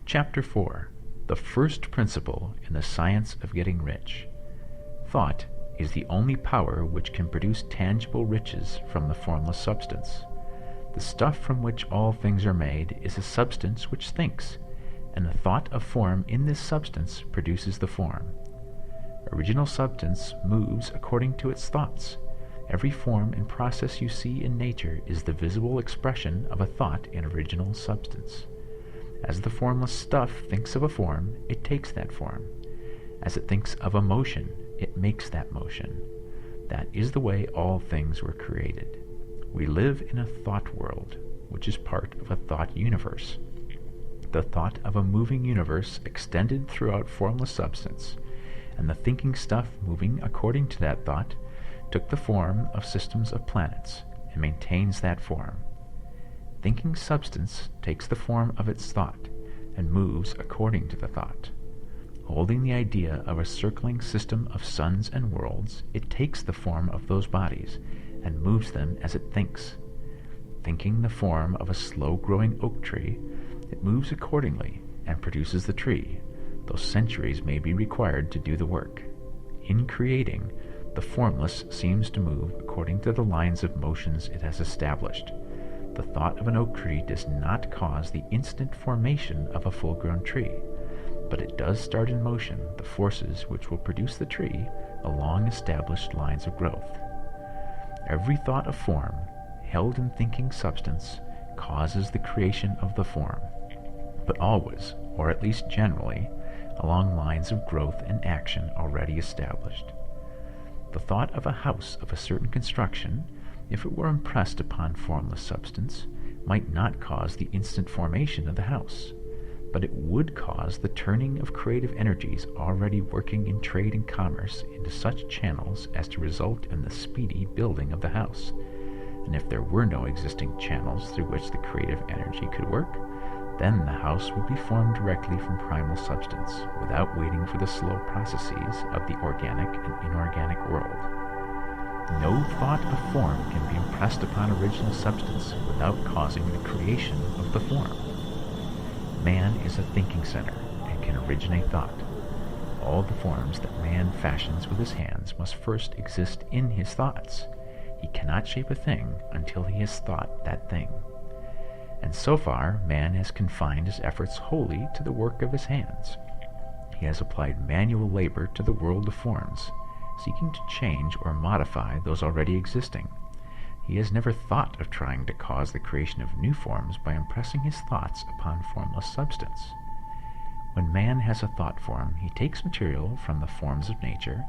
Chapter 4. The First Principle in the Science of Getting Rich. Thought is the only power which can produce tangible riches from the formless substance. The stuff from which all things are made is a substance which thinks, and the thought of form in this substance produces the form. Original substance moves according to its thoughts. Every form and process you see in nature is the visible expression of a thought in original substance. As the formless stuff thinks of a form, it takes that form. As it thinks of a motion, it makes that motion. That is the way all things were created. We live in a thought world, which is part of a thought universe. The thought of a moving universe extended throughout formless substance, and the thinking stuff moving according to that thought took the form of systems of planets and maintains that form. Thinking substance takes the form of its thought and moves according to the thought. Holding the idea of a circling system of suns and worlds, it takes the form of those bodies and moves them as it thinks. Thinking the form of a slow-growing oak tree, it moves accordingly and produces the tree, though centuries may be required to do the work. In creating, the formless seems to move according to the lines of motions it has established. The thought of an oak tree does not cause the instant formation of a full-grown tree, but it does start in motion the forces which will produce the tree along established lines of growth. Every thought of form, held in thinking substance, causes the creation of the form, but always, or at least generally, along lines of growth and action already established. The thought of a house of a certain construction, if it were impressed upon formless substance, might not cause the instant formation of the house, but it would cause the turning of creative energies already working in trade and commerce into such channels as to result in the speedy building of the house. And if there were no existing channels through which the creative energy could work, then the house would be formed directly from primal substance, without waiting for the slow processes of the organic and inorganic world. No thought of form can be impressed upon original substance without causing the creation of the form. Man is a thinking center and can originate thought. All the forms that man fashions with his hands must first exist in his thoughts. He cannot shape a thing until he has thought that thing. And so far, man has confined his efforts wholly to the work of his hands. He has applied manual labor to the world of forms, seeking to change or modify those already existing. He has never thought of trying to cause the creation of new forms by impressing his thoughts upon formless substance. When man has a thought form, he takes material from the forms of nature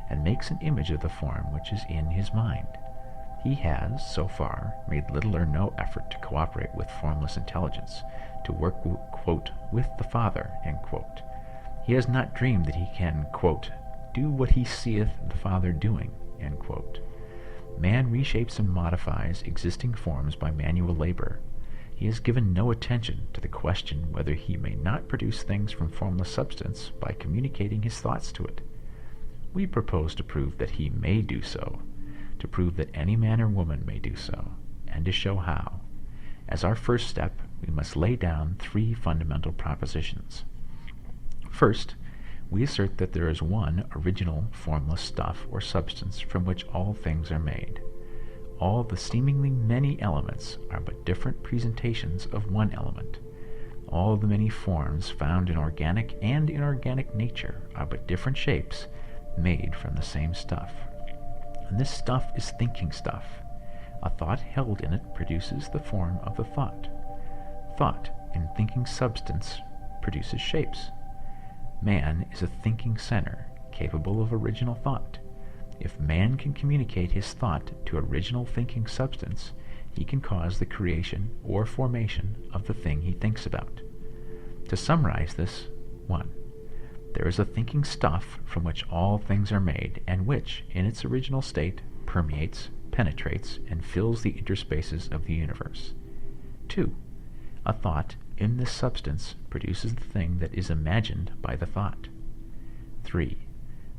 and makes an image of the form which is in his mind. He has, so far, made little or no effort to cooperate with formless intelligence, to work, quote, with the Father, end quote. He has not dreamed that he can, quote, do what he seeth the Father doing, end quote. Man reshapes and modifies existing forms by manual labor. He has given no attention to the question whether he may not produce things from formless substance by communicating his thoughts to it. We propose to prove that he may do so, to prove that any man or woman may do so, and to show how. As our first step, we must lay down 3 fundamental propositions. First, we assert that there is one original formless stuff or substance from which all things are made. All the seemingly many elements are but different presentations of one element. All the many forms found in organic and inorganic nature are but different shapes made from the same stuff. And this stuff is thinking stuff. A thought held in it produces the form of the thought. Thought in thinking substance produces shapes. Man is a thinking center, capable of original thought. If man can communicate his thought to original thinking substance, he can cause the creation or formation of the thing he thinks about. To summarize this, 1. There is a thinking stuff from which all things are made, and which, in its original state, permeates, penetrates, and fills the interspaces of the universe. 2. A thought in this substance produces the thing that is imagined by the thought. 3.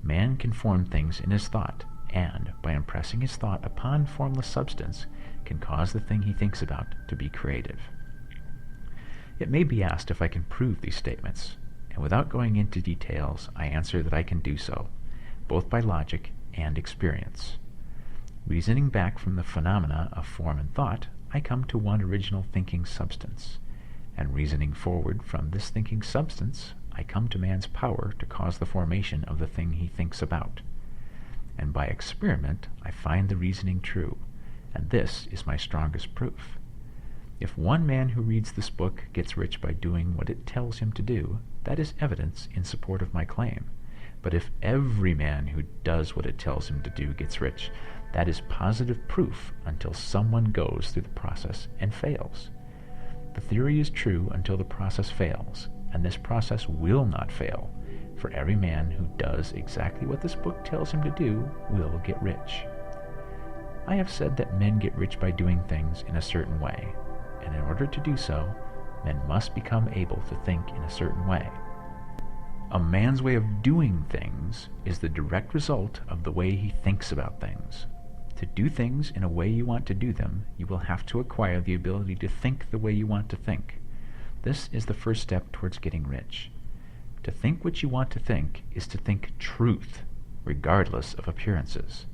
Man can form things in his thought, and, by impressing his thought upon formless substance, can cause the thing he thinks about to be creative. It may be asked if I can prove these statements, and without going into details, I answer that I can do so, both by logic and experience. Reasoning back from the phenomena of form and thought, I come to one original thinking substance, and reasoning forward from this thinking substance, I come to man's power to cause the formation of the thing he thinks about. And by experiment, I find the reasoning true, and this is my strongest proof. If one man who reads this book gets rich by doing what it tells him to do, that is evidence in support of my claim. But if every man who does what it tells him to do gets rich, that is positive proof until someone goes through the process and fails. The theory is true until the process fails, and this process will not fail, for every man who does exactly what this book tells him to do will get rich. I have said that men get rich by doing things in a certain way, and in order to do so, men must become able to think in a certain way. A man's way of doing things is the direct result of the way he thinks about things. To do things in a way you want to do them, you will have to acquire the ability to think the way you want to think. This is the first step towards getting rich. To think what you want to think is to think truth, regardless of appearances.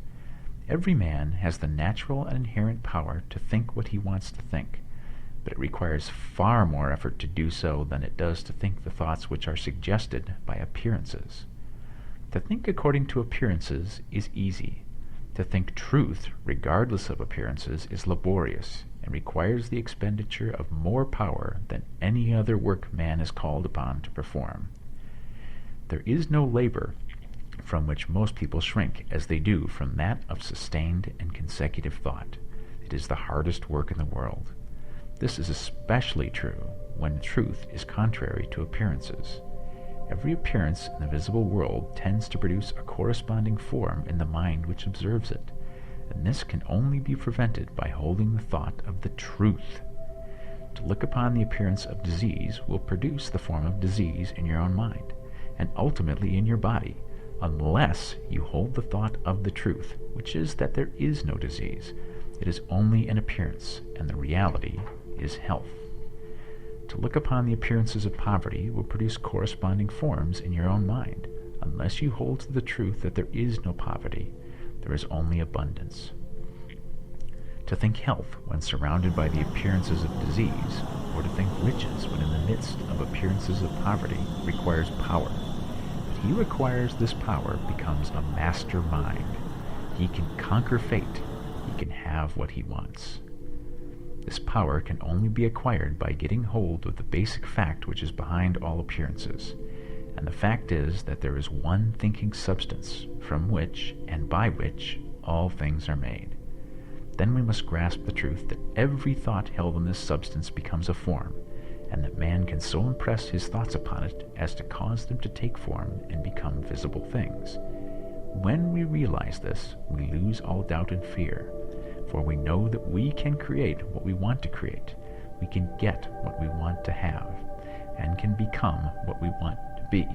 Every man has the natural and inherent power to think what he wants to think, but it requires far more effort to do so than it does to think the thoughts which are suggested by appearances. To think according to appearances is easy. To think truth, regardless of appearances, is laborious and requires the expenditure of more power than any other work man is called upon to perform. There is no labor from which most people shrink as they do from that of sustained and consecutive thought. It is the hardest work in the world. This is especially true when truth is contrary to appearances. Every appearance in the visible world tends to produce a corresponding form in the mind which observes it, and this can only be prevented by holding the thought of the truth. To look upon the appearance of disease will produce the form of disease in your own mind, and ultimately in your body, unless you hold the thought of the truth, which is that there is no disease. It is only an appearance, and the reality is health. To look upon the appearances of poverty will produce corresponding forms in your own mind, unless you hold to the truth that there is no poverty, there is only abundance. To think health when surrounded by the appearances of disease, or to think riches when in the midst of appearances of poverty, requires power. But he who acquires this power becomes a master mind. He can conquer fate. He can have what he wants. This power can only be acquired by getting hold of the basic fact which is behind all appearances, and the fact is that there is one thinking substance from which and by which all things are made. Then we must grasp the truth that every thought held in this substance becomes a form, and that man can so impress his thoughts upon it as to cause them to take form and become visible things. When we realize this, we lose all doubt and fear, for we know that we can create what we want to create, we can get what we want to have, and can become what we want to be.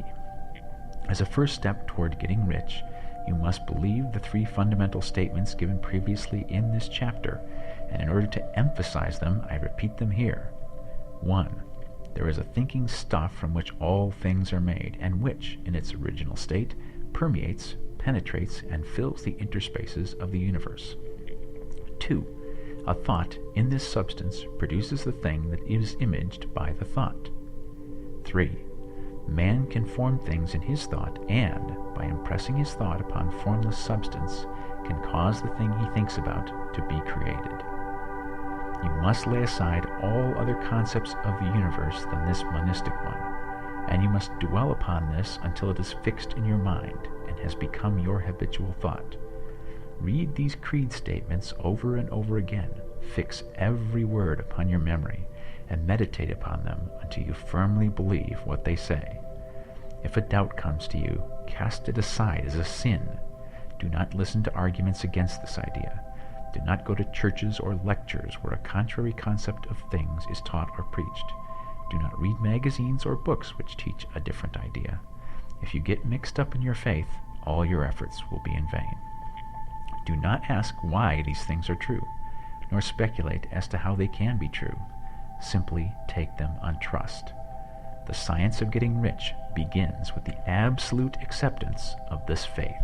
As a first step toward getting rich, you must believe the three fundamental statements given previously in this chapter, and in order to emphasize them, I repeat them here. 1. There is a thinking stuff from which all things are made, and which, in its original state, permeates, penetrates, and fills the interspaces of the universe. 2. A thought in this substance produces the thing that is imaged by the thought. 3. Man can form things in his thought and, by impressing his thought upon formless substance, can cause the thing he thinks about to be created. You must lay aside all other concepts of the universe than this monistic one, and you must dwell upon this until it is fixed in your mind and has become your habitual thought. Read these creed statements over and over again, fix every word upon your memory, and meditate upon them until you firmly believe what they say. If a doubt comes to you, cast it aside as a sin. Do not listen to arguments against this idea. Do not go to churches or lectures where a contrary concept of things is taught or preached. Do not read magazines or books which teach a different idea. If you get mixed up in your faith, all your efforts will be in vain. Do not ask why these things are true, nor speculate as to how they can be true. Simply take them on trust. The science of getting rich begins with the absolute acceptance of this faith.